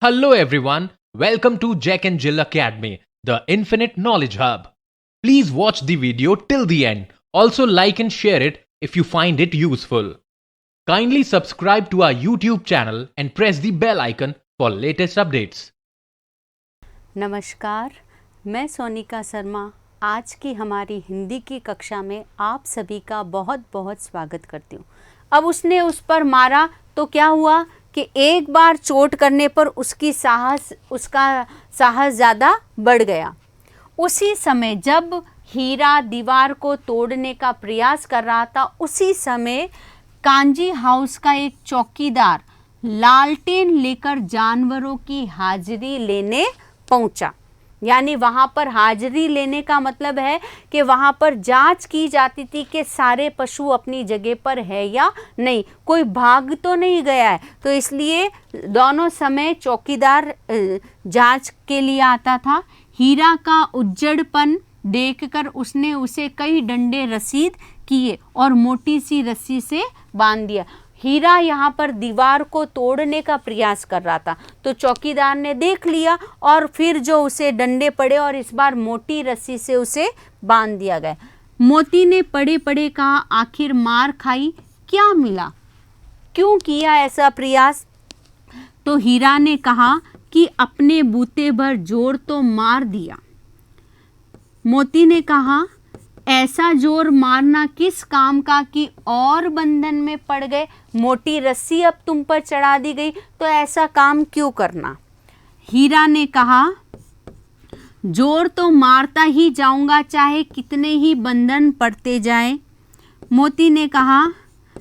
Hello everyone, welcome to Jack and Jill Academy, the Infinite Knowledge Hub. Please watch the video till the end. Also like and share it if you find it useful. Kindly subscribe to our YouTube channel and press the bell icon for latest updates. नमस्कार, मैं सोनिका शर्मा आज की हमारी हिंदी की कक्षा में आप सभी का बहुत बहुत स्वागत करती हूँ। अब उसने उस पर मारा तो क्या हुआ कि एक बार चोट करने पर उसका साहस ज़्यादा बढ़ गया। उसी समय जब हीरा दीवार को तोड़ने का प्रयास कर रहा था, उसी समय कांजी हाउस का एक चौकीदार लालटेन लेकर जानवरों की हाजिरी लेने पहुंचा। यानी वहाँ पर हाजिरी लेने का मतलब है कि वहाँ पर जांच की जाती थी कि सारे पशु अपनी जगह पर है या नहीं, कोई भाग तो नहीं गया है। तो इसलिए दोनों समय चौकीदार जांच के लिए आता था। हीरा का उज्जड़पन देखकर उसने उसे कई डंडे रसीद किए और मोटी सी रस्सी से बांध दिया। हीरा यहाँ पर दीवार को तोड़ने का प्रयास कर रहा था, तो चौकीदार ने देख लिया और फिर जो उसे डंडे पड़े और इस बार मोटी रस्सी से उसे बांध दिया गया। मोती ने पड़े पड़े कहा, आखिर मार खाई क्या मिला, क्यों किया ऐसा प्रयास? तो हीरा ने कहा कि अपने बूते भर जोर तो मार दिया। मोती ने कहा, ऐसा जोर मारना किस काम का कि और बंधन में पड़ गए। मोटी रस्सी अब तुम पर चढ़ा दी गई तो ऐसा काम क्यों करना। हीरा ने कहा, जोर तो मारता ही जाऊंगा चाहे कितने ही बंधन पड़ते जाए। मोती ने कहा,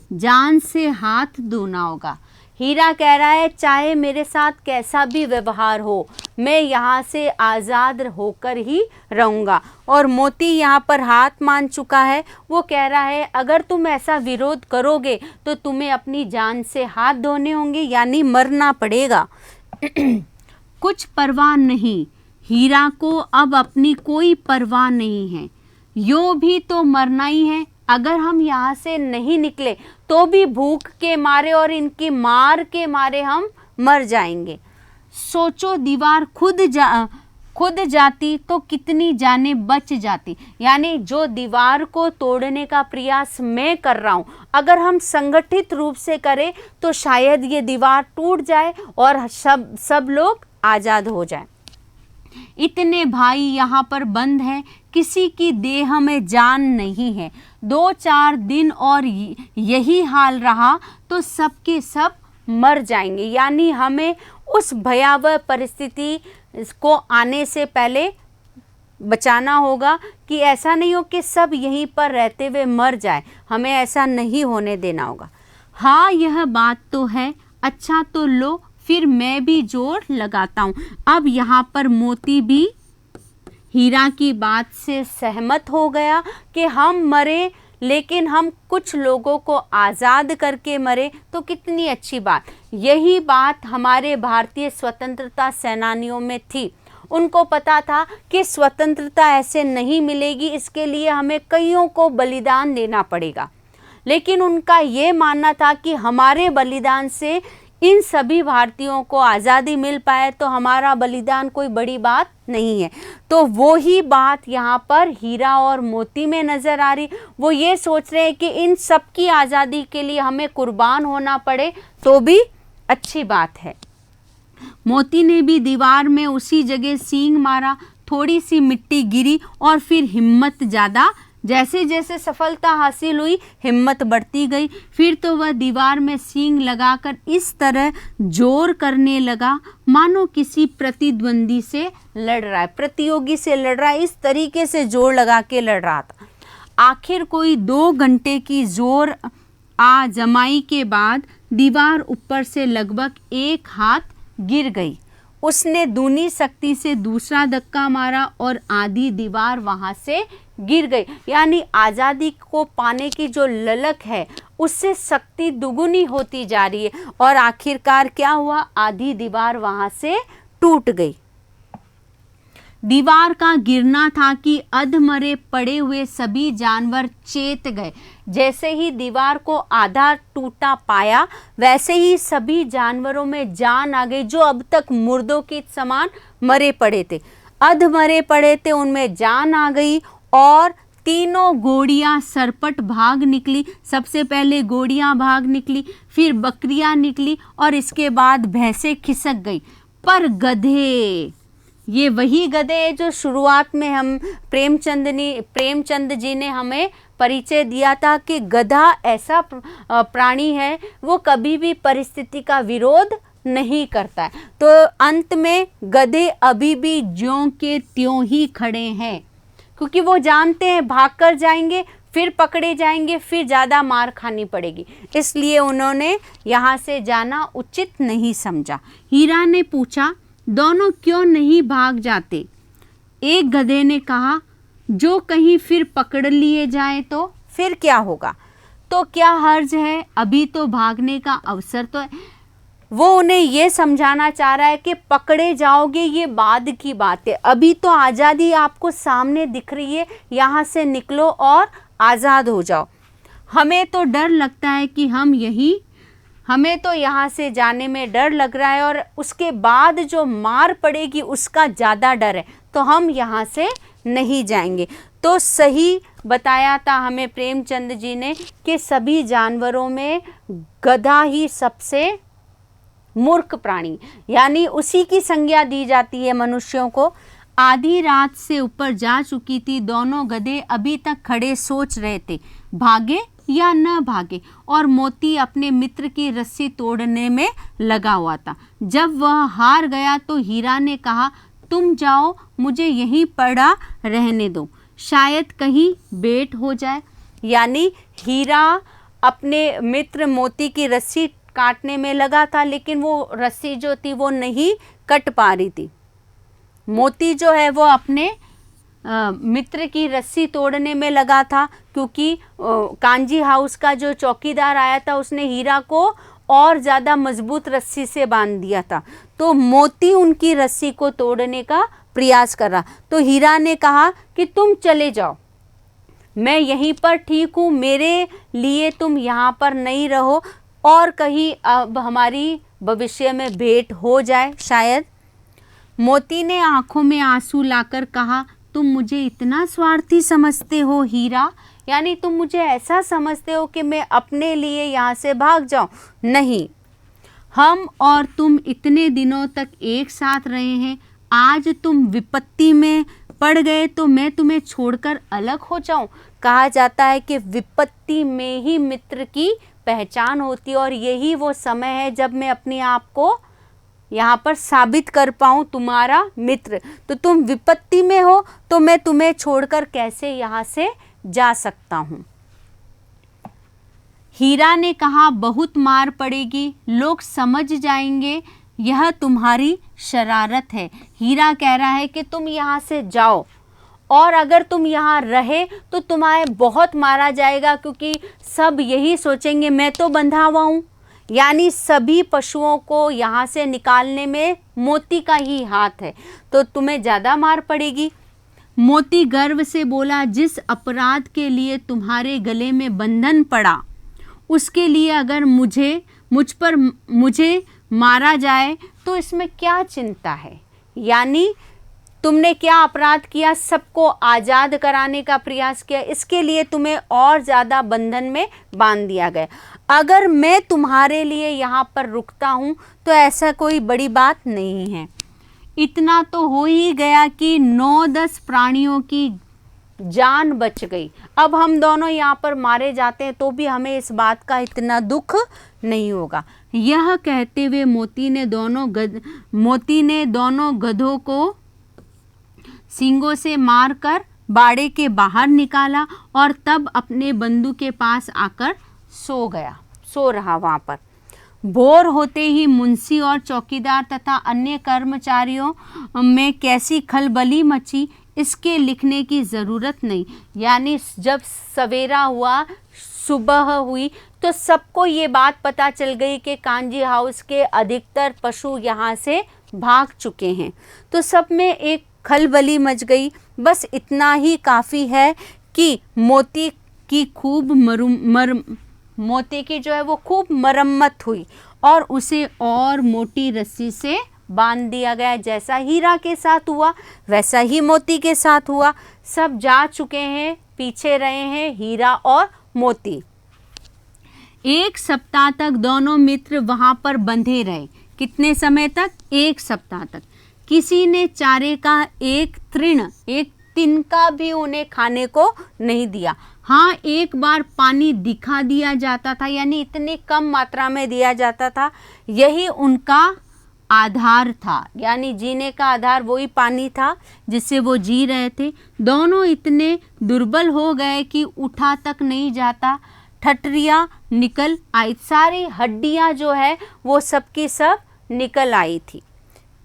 जान से हाथ धोना होगा। हीरा कह रहा है चाहे मेरे साथ कैसा भी व्यवहार हो, मैं यहाँ से आज़ाद होकर ही रहूँगा। और मोती यहाँ पर हाथ मान चुका है। वो कह रहा है अगर तुम ऐसा विरोध करोगे तो तुम्हें अपनी जान से हाथ धोने होंगे, यानी मरना पड़ेगा। कुछ परवाह नहीं, हीरा को अब अपनी कोई परवाह नहीं है। यो भी तो मरना ही है। अगर हम यहाँ से नहीं निकले तो भी भूख के मारे और इनकी मार के मारे हम मर जाएंगे। सोचो दीवार खुद जाती तो कितनी जानें बच जाती। यानी जो दीवार को तोड़ने का प्रयास मैं कर रहा हूँ, अगर हम संगठित रूप से करें तो शायद ये दीवार टूट जाए और सब लोग आज़ाद हो जाएं। इतने भाई यहाँ पर बंद हैं, किसी की देह में जान नहीं है। 2-4 दिन और यही हाल रहा तो सबके सब मर जाएंगे। यानी हमें उस भयावह परिस्थिति को आने से पहले बचाना होगा कि ऐसा नहीं हो कि सब यहीं पर रहते हुए मर जाए। हमें ऐसा नहीं होने देना होगा। हाँ, यह बात तो है। अच्छा तो लो, फिर मैं भी जोर लगाता हूँ। अब यहाँ पर मोती भी हीरा की बात से सहमत हो गया कि हम मरे लेकिन हम कुछ लोगों को आज़ाद करके मरे तो कितनी अच्छी बात। यही बात हमारे भारतीय स्वतंत्रता सेनानियों में थी। उनको पता था कि स्वतंत्रता ऐसे नहीं मिलेगी, इसके लिए हमें कईयों को बलिदान देना पड़ेगा। लेकिन उनका ये मानना था कि हमारे बलिदान से इन सभी भारतीयों को आज़ादी मिल पाए तो हमारा बलिदान कोई बड़ी बात नहीं है। तो वो ही बात यहाँ पर हीरा और मोती में नज़र आ रही। वो ये सोच रहे हैं कि इन सब की आज़ादी के लिए हमें कुर्बान होना पड़े तो भी अच्छी बात है। मोती ने भी दीवार में उसी जगह सींग मारा, थोड़ी सी मिट्टी गिरी और फिर हिम्मत ज़्यादा, जैसे जैसे सफलता हासिल हुई हिम्मत बढ़ती गई। फिर तो वह दीवार में सींग लगाकर इस तरह जोर करने लगा मानो किसी प्रतिद्वंदी से लड़ रहा है, प्रतियोगी से लड़ रहा है। इस तरीके से जोर लगा के लड़ रहा था। आखिर कोई 2 घंटे की जोर जमाई के बाद दीवार ऊपर से लगभग 1 हाथ गिर गई। उसने दूनी शक्ति से दूसरा धक्का मारा और आधी दीवार वहाँ से गिर गई। यानी आज़ादी को पाने की जो ललक है उससे शक्ति दुगुनी होती जा रही है और आखिरकार क्या हुआ, आधी दीवार वहाँ से टूट गई। दीवार का गिरना था कि अधमरे पड़े हुए सभी जानवर चेत गए। जैसे ही दीवार को आधा टूटा पाया वैसे ही सभी जानवरों में जान आ गई, जो अब तक मुर्दों के समान मरे पड़े थे, अधमरे पड़े थे, उनमें जान आ गई। और तीनों घोड़ियां सरपट भाग निकली। सबसे पहले घोड़ियां भाग निकली, फिर बकरियां निकली और इसके बाद भैंसें खिसक गई। पर गधे, ये वही गधे हैं जो शुरुआत में हम प्रेमचंद जी ने हमें परिचय दिया था कि गधा ऐसा प्राणी है वो कभी भी परिस्थिति का विरोध नहीं करता है। तो अंत में गधे अभी भी ज्यों के त्यों ही खड़े हैं, क्योंकि वो जानते हैं भागकर जाएंगे फिर पकड़े जाएंगे, फिर ज़्यादा मार खानी पड़ेगी, इसलिए उन्होंने यहाँ से जाना उचित नहीं समझा। हीरा ने पूछा, दोनों क्यों नहीं भाग जाते? एक गधे ने कहा, जो कहीं फिर पकड़ लिए जाए तो फिर क्या होगा? तो क्या हर्ज है, अभी तो भागने का अवसर तो है। वो उन्हें ये समझाना चाह रहा है कि पकड़े जाओगे ये बाद की बात है, अभी तो आज़ादी आपको सामने दिख रही है, यहाँ से निकलो और आज़ाद हो जाओ। हमें तो डर लगता है कि हमें तो यहाँ से जाने में डर लग रहा है और उसके बाद जो मार पड़ेगी उसका ज़्यादा डर है, तो हम यहाँ से नहीं जाएंगे। तो सही बताया था हमें प्रेमचंद जी ने कि सभी जानवरों में गधा ही सबसे मूर्ख प्राणी, यानी उसी की संज्ञा दी जाती है मनुष्यों को। आधी रात से ऊपर जा चुकी थी, दोनों गधे अभी तक खड़े सोच रहे थे भागे या न भागे, और मोती अपने मित्र की रस्सी तोड़ने में लगा हुआ था। जब वह हार गया तो हीरा ने कहा, तुम जाओ, मुझे यहीं पड़ा रहने दो, शायद कहीं बेट हो जाए। यानी हीरा अपने मित्र मोती की रस्सी काटने में लगा था, लेकिन वो रस्सी जो थी वो नहीं कट पा रही थी। मोती जो है वो अपने मित्र की रस्सी तोड़ने में लगा था, क्योंकि कांजी हाउस का जो चौकीदार आया था उसने हीरा को और ज़्यादा मजबूत रस्सी से बांध दिया था। तो मोती उनकी रस्सी को तोड़ने का प्रयास कर रहा। तो हीरा ने कहा कि तुम चले जाओ, मैं यहीं पर ठीक हूँ, मेरे लिए तुम यहाँ पर नहीं रहो, और कहीं अब हमारी भविष्य में भेंट हो जाए शायद। मोती ने आंखों में आंसू लाकर कहा, तुम मुझे इतना स्वार्थी समझते हो हीरा? यानी तुम मुझे ऐसा समझते हो कि मैं अपने लिए यहाँ से भाग जाऊँ? नहीं, हम और तुम इतने दिनों तक एक साथ रहे हैं, आज तुम विपत्ति में पड़ गए तो मैं तुम्हें छोड़कर अलग हो जाऊँ? कहा जाता है कि विपत्ति में ही मित्र की पहचान होती है, और यही वो समय है जब मैं अपने आप को यहाँ पर साबित कर पाऊँ तुम्हारा मित्र। तो तुम विपत्ति में हो तो मैं तुम्हें छोड़कर कैसे यहाँ से जा सकता हूँ? हीरा ने कहा, बहुत मार पड़ेगी, लोग समझ जाएंगे यह तुम्हारी शरारत है। हीरा कह रहा है कि तुम यहाँ से जाओ, और अगर तुम यहाँ रहे तो तुम्हें बहुत मारा जाएगा, क्योंकि सब यही सोचेंगे मैं तो बंधा हुआ हूँ। यानी सभी पशुओं को यहाँ से निकालने में मोती का ही हाथ है, तो तुम्हें ज़्यादा मार पड़ेगी। मोती गर्व से बोला, जिस अपराध के लिए तुम्हारे गले में बंधन पड़ा उसके लिए अगर मुझे मारा जाए तो इसमें क्या चिंता है? यानी तुमने क्या अपराध किया? सबको आज़ाद कराने का प्रयास किया, इसके लिए तुम्हें और ज़्यादा बंधन में बांध दिया गया। अगर मैं तुम्हारे लिए यहाँ पर रुकता हूँ तो ऐसा कोई बड़ी बात नहीं है। इतना तो हो ही गया कि 9-10 प्राणियों की जान बच गई। अब हम दोनों यहाँ पर मारे जाते हैं तो भी हमें इस बात का इतना दुख नहीं होगा। यह कहते हुए मोती ने दोनों गधों को सींगों से मारकर बाड़े के बाहर निकाला, और तब अपने बंधु के पास आकर सो रहा वहाँ पर। भोर होते ही मुंशी और चौकीदार तथा अन्य कर्मचारियों में कैसी खलबली मची, इसके लिखने की ज़रूरत नहीं। यानी जब सवेरा हुआ, सुबह हुई, तो सबको ये बात पता चल गई कि कांजी हाउस के अधिकतर पशु यहाँ से भाग चुके हैं। तो सब में एक खलबली मच गई। बस इतना ही काफ़ी है कि मोती की जो है वो खूब मरम्मत हुई और उसे और मोटी रस्सी से बांध दिया गया। जैसा हीरा के साथ हुआ वैसा ही मोती के साथ हुआ। सब जा चुके हैं, पीछे रहे हैं हीरा और मोती। 1 सप्ताह तक दोनों मित्र वहां पर बंधे रहे। कितने समय तक? 1 सप्ताह तक। किसी ने चारे का एक तिनका भी उन्हें खाने को नहीं दिया। हाँ, एक बार पानी दिखा दिया जाता था, यानी इतनी कम मात्रा में दिया जाता था। यही उनका आधार था, यानी जीने का आधार वही पानी था जिससे वो जी रहे थे। दोनों इतने दुर्बल हो गए कि उठा तक नहीं जाता। ठठरियाँ निकल आई, सारी हड्डियाँ जो है वो सबकी सब निकल आई थी।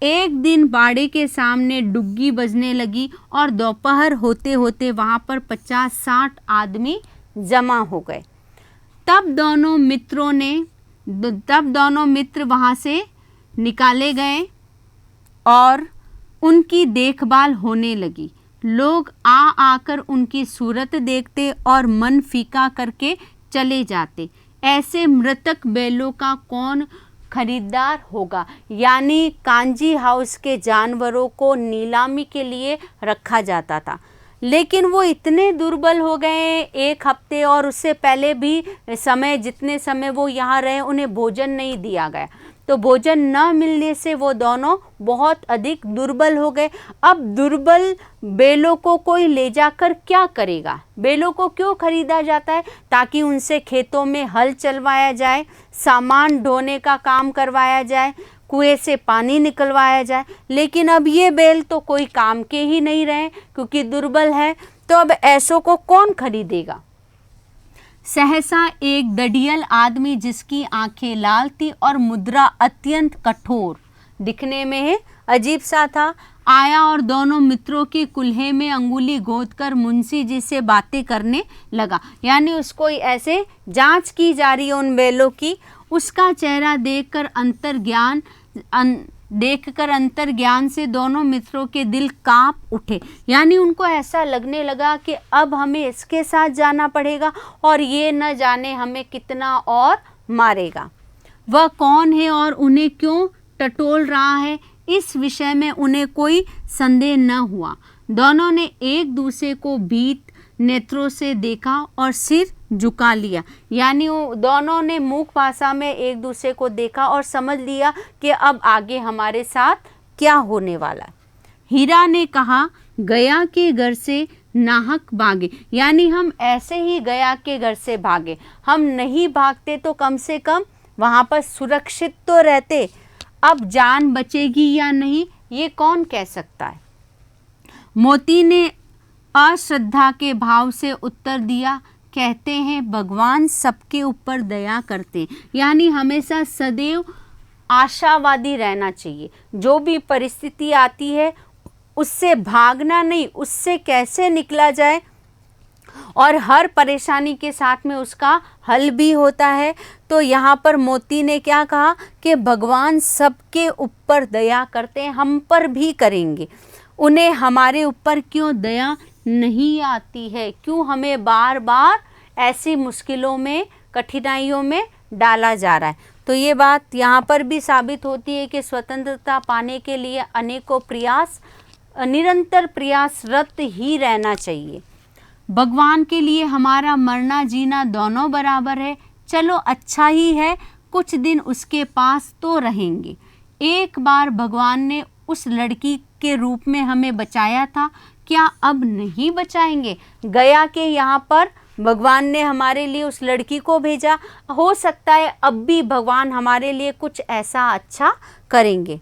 एक दिन बाड़े के सामने डुग्गी बजने लगी और दोपहर होते होते वहाँ पर 50-60 आदमी जमा हो गए। तब दोनों मित्र वहाँ से निकाले गए और उनकी देखभाल होने लगी। लोग आकर उनकी सूरत देखते और मन फीका करके चले जाते। ऐसे मृतक बैलों का कौन खरीदार होगा? यानी कांजी हाउस के जानवरों को नीलामी के लिए रखा जाता था, लेकिन वो इतने दुर्बल हो गए 1 हफ्ते और उससे पहले भी जितने समय वो यहाँ रहे उन्हें भोजन नहीं दिया गया। तो भोजन न मिलने से वो दोनों बहुत अधिक दुर्बल हो गए। अब दुर्बल बैलों को कोई ले जाकर क्या करेगा? बैलों को क्यों खरीदा जाता है? ताकि उनसे खेतों में हल चलवाया जाए, सामान ढोने का काम करवाया जाए, कुएं से पानी निकलवाया जाए। लेकिन अब ये बैल तो कोई काम के ही नहीं रहे क्योंकि दुर्बल है। तो अब ऐसों को कौन खरीदेगा? सहसा एक दड़ियल आदमी, जिसकी आंखें लाल थी और मुद्रा अत्यंत कठोर दिखने में अजीब सा था, आया और दोनों मित्रों की कुल्हे में अंगुली गोदकर मुंशी जी से बातें करने लगा। यानी उसको ऐसे जांच की जा रही है उन बैलों की। उसका चेहरा देखकर अंतर्ज्ञान से दोनों मित्रों के दिल कांप उठे। यानी उनको ऐसा लगने लगा कि अब हमें इसके साथ जाना पड़ेगा और ये न जाने हमें कितना और मारेगा। वह कौन है और उन्हें क्यों टटोल रहा है, इस विषय में उन्हें कोई संदेह न हुआ। दोनों ने एक दूसरे को भीत नेत्रों से देखा और सिर झुका लिया। यानी वो दोनों ने मूक भाषा में एक दूसरे को देखा और समझ लिया कि अब आगे हमारे साथ क्या होने वाला है। हीरा ने कहा, गया के घर से नाहक भागे। यानी हम ऐसे ही गया के घर से भागे, हम नहीं भागते तो कम से कम वहाँ पर सुरक्षित तो रहते। अब जान बचेगी या नहीं ये कौन कह सकता है। मोती ने अश्रद्धा के भाव से उत्तर दिया, कहते हैं भगवान सबके ऊपर दया करते हैं। यानी हमेशा सदैव आशावादी रहना चाहिए। जो भी परिस्थिति आती है उससे भागना नहीं, उससे कैसे निकला जाए और हर परेशानी के साथ में उसका हल भी होता है। तो यहाँ पर मोती ने क्या कहा कि भगवान सबके ऊपर दया करते हैं, हम पर भी करेंगे। उन्हें हमारे ऊपर क्यों दया नहीं आती है? क्यों हमें बार बार ऐसी मुश्किलों में, कठिनाइयों में डाला जा रहा है? तो ये बात यहाँ पर भी साबित होती है कि स्वतंत्रता पाने के लिए अनेकों निरंतर प्रयासरत ही रहना चाहिए। भगवान के लिए हमारा मरना जीना दोनों बराबर है। चलो अच्छा ही है, कुछ दिन उसके पास तो रहेंगे। एक बार भगवान ने उस लड़की के रूप में हमें बचाया था, क्या अब नहीं बचाएंगे? गया के यहाँ पर भगवान ने हमारे लिए उस लड़की को भेजा, हो सकता है अब भी भगवान हमारे लिए कुछ ऐसा अच्छा करेंगे।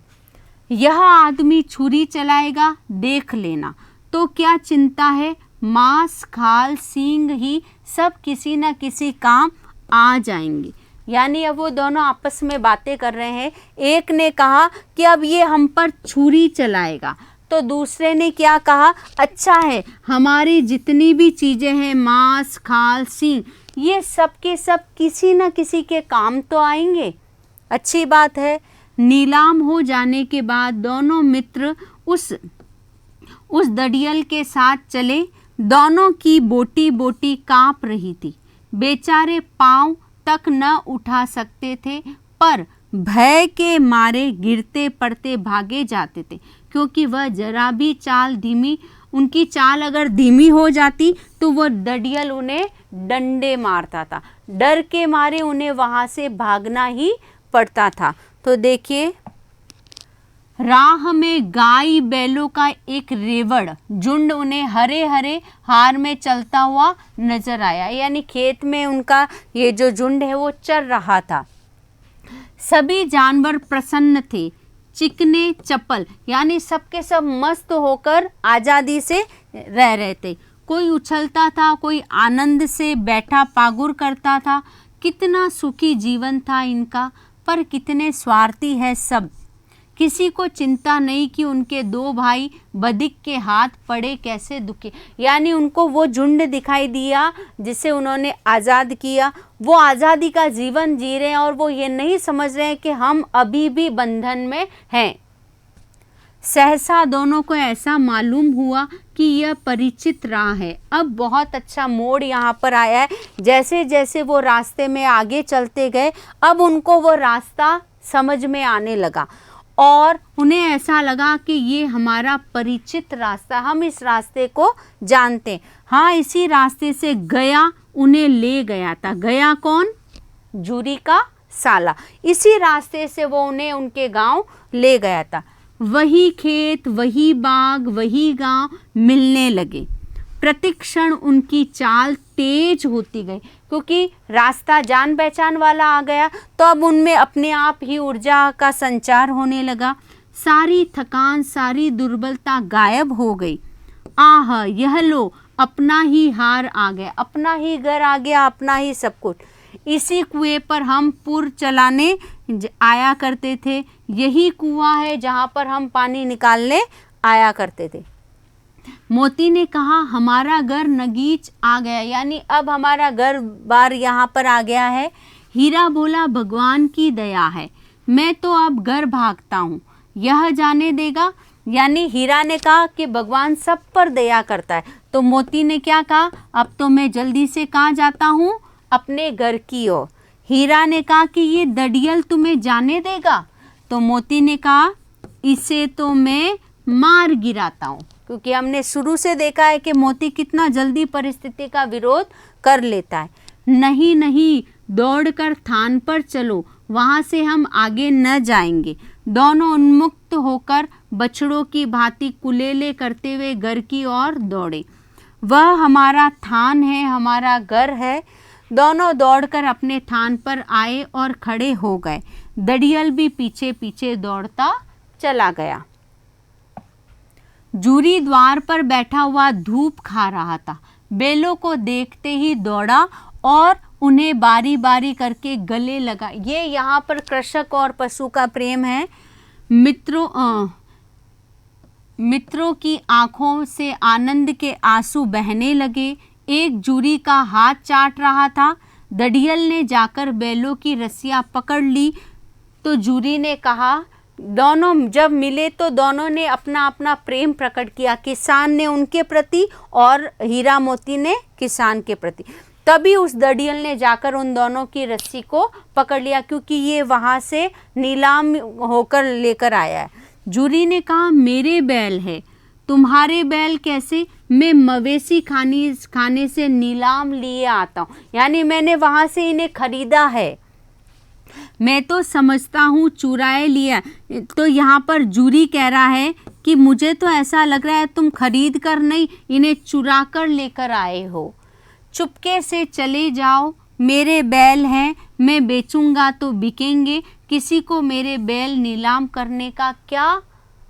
यह आदमी छुरी चलाएगा, देख लेना। तो क्या चिंता है, मांस खाल सींग ही सब किसी न किसी काम आ जाएंगे। यानी अब वो दोनों आपस में बातें कर रहे हैं। एक ने कहा कि अब ये हम पर छुरी चलाएगा, तो दूसरे ने क्या कहा, अच्छा है हमारी जितनी भी चीज़ें हैं, मांस खाल सींग, ये सब के सब किसी न किसी के काम तो आएंगे। अच्छी बात है। नीलाम हो जाने के बाद दोनों मित्र उस दड़ियल के साथ चले। दोनों की बोटी बोटी कांप रही थी। बेचारे पांव तक न उठा सकते थे, पर भय के मारे गिरते पड़ते भागे जाते थे, क्योंकि वह जरा भी चाल धीमी, उनकी चाल अगर धीमी हो जाती तो वह दड़ियल उन्हें डंडे मारता था। डर के मारे उन्हें वहां से भागना ही पड़ता था। तो देखिए, राह में गाय बैलों का एक रेवड़ झुंड उन्हें हरे हरे हार में चलता हुआ नजर आया। यानी खेत में उनका ये जो झुंड है वो चल रहा था। सभी जानवर प्रसन्न थे, चिकने चपल, यानी सबके सब मस्त होकर आज़ादी से रह रहे थे। कोई उछलता था, कोई आनंद से बैठा पागुर करता था। कितना सुखी जीवन था इनका, पर कितने स्वार्थी है सब। किसी को चिंता नहीं कि उनके दो भाई बधिक के हाथ पड़े कैसे दुखे। यानी उनको वो झुंड दिखाई दिया जिसे उन्होंने आज़ाद किया, वो आज़ादी का जीवन जी रहे हैं और वो ये नहीं समझ रहे हैं कि हम अभी भी बंधन में हैं। सहसा दोनों को ऐसा मालूम हुआ कि यह परिचित राह है। अब बहुत अच्छा मोड़ यहाँ पर आया है। जैसे जैसे वो रास्ते में आगे चलते गए, अब उनको वो रास्ता समझ में आने लगा और उन्हें ऐसा लगा कि ये हमारा परिचित रास्ता, हम इस रास्ते को जानते हैं। हाँ, इसी रास्ते से गया उन्हें ले गया था। गया कौन? जूरी का साला। इसी रास्ते से वो उन्हें उनके गांव ले गया था। वही खेत, वही बाग, वही गांव मिलने लगे। प्रतिक्षण उनकी चाल तेज होती गई, क्योंकि रास्ता जान पहचान वाला आ गया, तो अब उनमें अपने आप ही ऊर्जा का संचार होने लगा। सारी थकान, सारी दुर्बलता गायब हो गई। आह, यह लो, अपना ही हार आ गया, अपना ही घर आ गया, अपना ही सब कुछ। इसी कुएं पर हम पुर चलाने आया करते थे। यही कुआं है जहाँ पर हम पानी निकालने आया करते थे। मोती ने कहा, हमारा घर नगीच आ गया, यानी अब हमारा घर बार यहाँ पर आ गया है। हीरा बोला, भगवान की दया है, मैं तो अब घर भागता हूँ, यह जाने देगा। यानी हीरा ने कहा कि भगवान सब पर दया करता है। तो मोती ने क्या कहा, अब तो मैं जल्दी से कहाँ जाता हूँ, अपने घर की ओर। हीरा ने कहा कि ये दड़ियल तुम्हें जाने देगा। तो मोती ने कहा, इसे तो मैं मार गिराता हूँ, क्योंकि हमने शुरू से देखा है कि मोती कितना जल्दी परिस्थिति का विरोध कर लेता है। नहीं नहीं, दौड़कर थान पर चलो, वहाँ से हम आगे न जाएंगे। दोनों उन्मुक्त होकर बछड़ों की भांति कुलेले करते हुए घर की ओर दौड़े। वह हमारा थान है, हमारा घर है। दोनों दौड़कर अपने थान पर आए और खड़े हो गए। दड़ियल भी पीछे पीछे दौड़ता चला गया। जूरी द्वार पर बैठा हुआ धूप खा रहा था। बैलों को देखते ही दौड़ा और उन्हें बारी बारी करके गले लगा। ये यहाँ पर कृषक और पशु का प्रेम है। मित्रों की आंखों से आनंद के आंसू बहने लगे। एक जूरी का हाथ चाट रहा था। दड़ियल ने जाकर बैलों की रस्सियां पकड़ ली। तो जूरी ने कहा, दोनों जब मिले तो दोनों ने अपना अपना प्रेम प्रकट किया, किसान ने उनके प्रति और हीरा मोती ने किसान के प्रति। तभी उस दड़ियल ने जाकर उन दोनों की रस्सी को पकड़ लिया, क्योंकि ये वहाँ से नीलाम होकर लेकर आया है। जूरी ने कहा, मेरे बैल है, तुम्हारे बैल कैसे? मैं मवेशी खाने से नीलाम लिए आता हूँ, यानी मैंने वहाँ से इन्हें खरीदा है। मैं तो समझता हूँ चुराए लिया। तो यहाँ पर जूरी कह रहा है कि मुझे तो ऐसा लग रहा है तुम खरीद कर नहीं, इन्हें चुरा कर लेकर आए हो। चुपके से चले जाओ, मेरे बैल हैं, मैं बेचूंगा तो बिकेंगे। किसी को मेरे बैल नीलाम करने का क्या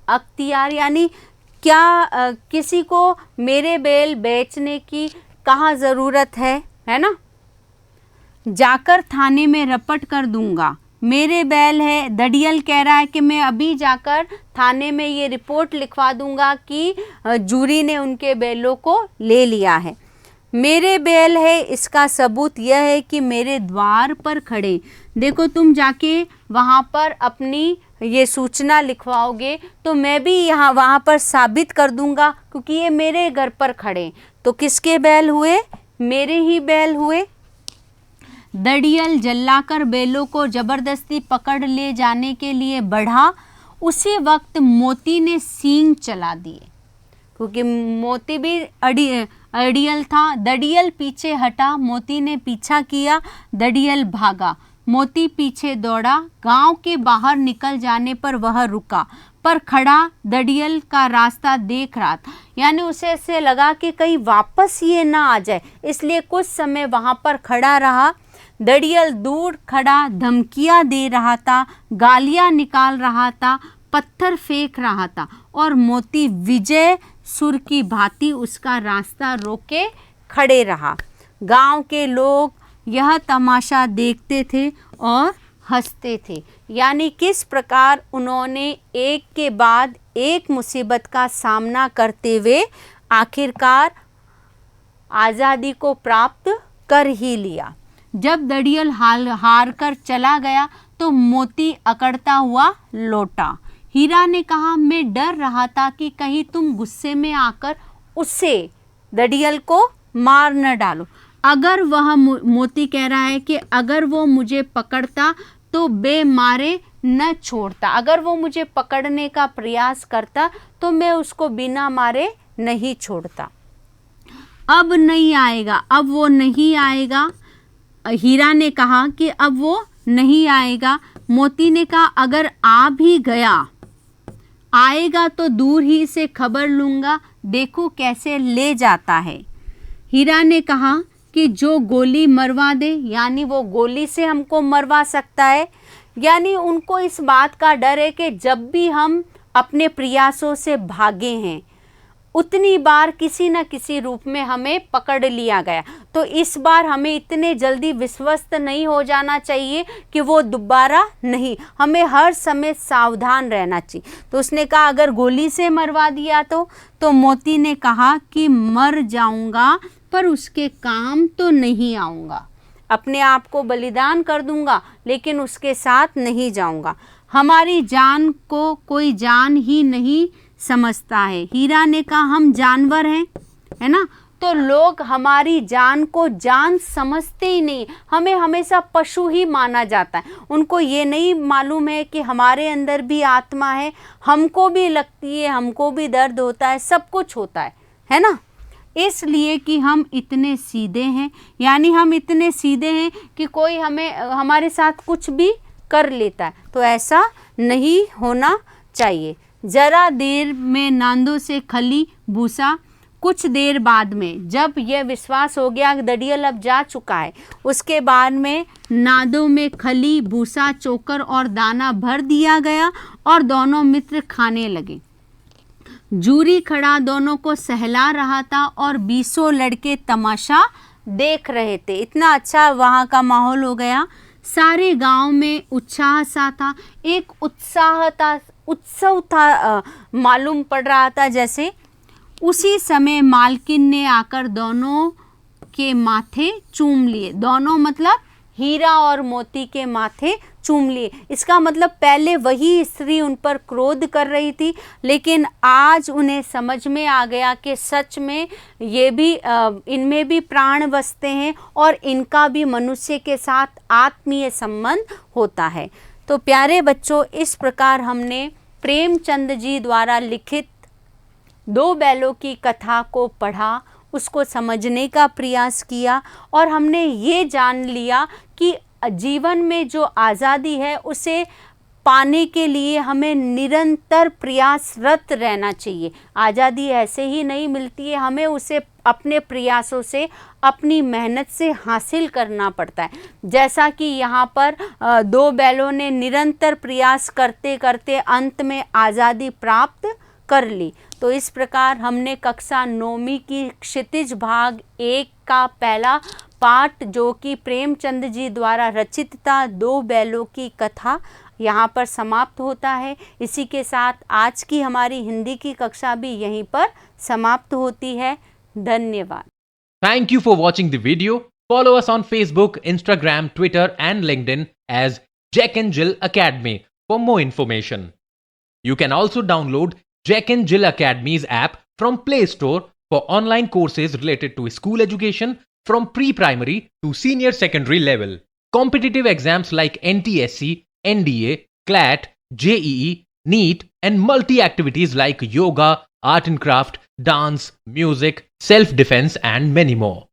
अख्तियार, यानी क्या किसी को मेरे बैल बेचने की कहाँ ज़रूरत है ना? जाकर थाने में रपट कर दूंगा, मेरे बैल है। दड़ियल कह रहा है कि मैं अभी जाकर थाने में ये रिपोर्ट लिखवा दूंगा कि जूरी ने उनके बैलों को ले लिया है। मेरे बैल है, इसका सबूत यह है कि मेरे द्वार पर खड़े। देखो, तुम जाके वहाँ पर अपनी ये सूचना लिखवाओगे तो मैं भी यहाँ वहाँ पर साबित कर दूंगा, क्योंकि ये मेरे घर पर खड़े। तो किसके बैल हुए? मेरे ही बैल हुए। दड़ियल जल्लाकर बैलों को जबरदस्ती पकड़ ले जाने के लिए बढ़ा। उसी वक्त मोती ने सींग चला दिए, क्योंकि मोती भी अड़ियल था। दड़ियल पीछे हटा, मोती ने पीछा किया, दड़ियल भागा, मोती पीछे दौड़ा। गांव के बाहर निकल जाने पर वह रुका, पर खड़ा दड़ियल का रास्ता देख रहा था। यानी उसे ऐसे लगा कि कहीं वापस ये ना आ जाए, इसलिए कुछ समय वहां पर खड़ा रहा। दड़ियल दूर खड़ा धमकियां दे रहा था, गालियां निकाल रहा था, पत्थर फेंक रहा था, और मोती विजय सुर की भांति उसका रास्ता रोके खड़े रहा। गांव के लोग यह तमाशा देखते थे और हंसते थे। यानी किस प्रकार उन्होंने एक के बाद एक मुसीबत का सामना करते हुए आखिरकार आज़ादी को प्राप्त कर ही लिया। जब दड़ियल हार कर चला गया तो मोती अकड़ता हुआ लौटा। हीरा ने कहा, मैं डर रहा था कि कहीं तुम गुस्से में आकर उससे दड़ियल को मार न डालो। अगर वह मोती कह रहा है कि अगर वो मुझे पकड़ता तो बेमारे न छोड़ता, अगर वो मुझे पकड़ने का प्रयास करता तो मैं उसको बिना मारे नहीं छोड़ता। अब नहीं आएगा, अब वो नहीं आएगा। हीरा ने कहा कि अब वो नहीं आएगा। मोती ने कहा, अगर आ भी गया, आएगा तो दूर ही से खबर लूँगा, देखो कैसे ले जाता है। हीरा ने कहा कि जो गोली मरवा दे, यानी वो गोली से हमको मरवा सकता है। यानी उनको इस बात का डर है कि जब भी हम अपने प्रयासों से भागे हैं, उतनी बार किसी न किसी रूप में हमें पकड़ लिया गया। तो इस बार हमें इतने जल्दी विश्वस्त नहीं हो जाना चाहिए कि वो दोबारा नहीं, हमें हर समय सावधान रहना चाहिए। तो उसने कहा, अगर गोली से मरवा दिया तो मोती ने कहा कि मर जाऊंगा पर उसके काम तो नहीं आऊँगा, अपने आप को बलिदान कर दूंगा लेकिन उसके साथ नहीं जाऊंगा। हमारी जान को कोई जान ही नहीं समझता है। हीरा ने कहा, हम जानवर हैं, है ना, तो लोग हमारी जान को जान समझते ही नहीं, हमें हमेशा पशु ही माना जाता है। उनको ये नहीं मालूम है कि हमारे अंदर भी आत्मा है, हमको भी लगती है, हमको भी दर्द होता है, सब कुछ होता है ना। इसलिए कि हम इतने सीधे हैं, यानी हम इतने सीधे हैं कि कोई हमारे साथ कुछ भी कर लेता है, तो ऐसा नहीं होना चाहिए। जरा देर में नांदों से खली भूसा, कुछ देर बाद में जब यह विश्वास हो गया कि दड़ियल अब जा चुका है, उसके बाद में नादों में खली भूसा चोकर और दाना भर दिया गया और दोनों मित्र खाने लगे। जूरी खड़ा दोनों को सहला रहा था और 20 लड़के तमाशा देख रहे थे। इतना अच्छा वहाँ का माहौल हो गया, सारे गांव में उत्साह सा था, एक उत्साह था, उत्सव था, मालूम पड़ रहा था जैसे। उसी समय मालकिन ने आकर दोनों के माथे चूम लिए। दोनों मतलब हीरा और मोती के माथे चूम लिए। इसका मतलब पहले वही स्त्री उन पर क्रोध कर रही थी, लेकिन आज उन्हें समझ में आ गया कि सच में ये भी इनमें भी प्राण बसते हैं और इनका भी मनुष्य के साथ आत्मीय संबंध होता है। तो प्यारे बच्चों, इस प्रकार हमने प्रेमचंद जी द्वारा लिखित 2 बैलों की कथा को पढ़ा, उसको समझने का प्रयास किया और हमने ये जान लिया कि जीवन में जो आज़ादी है उसे पाने के लिए हमें निरंतर प्रयासरत रहना चाहिए। आज़ादी ऐसे ही नहीं मिलती है, हमें उसे अपने प्रयासों से, अपनी मेहनत से हासिल करना पड़ता है। जैसा कि यहाँ पर 2 बैलों ने निरंतर प्रयास करते करते अंत में आज़ादी प्राप्त कर ली। तो इस प्रकार हमने कक्षा 9वीं की क्षितिज भाग 1 का पहला पाठ, जो कि प्रेमचंद जी द्वारा रचित था, 2 बैलों की कथा, यहाँ पर समाप्त होता है। इसी के साथ आज की हमारी हिंदी की कक्षा भी यहीं पर समाप्त होती है। धन्यवाद। Thank you for watching the video. Follow us on Facebook, Instagram, Twitter and LinkedIn as Jack and Jill Academy. for more information. You can also download Jack and Jill Academy's app from Play Store for online courses related to school education from pre-primary to senior secondary level. Competitive exams like NTSC, NDA, CLAT, JEE, NEET, and multi-activities like yoga, art and craft, dance, music, self-defense, and many more.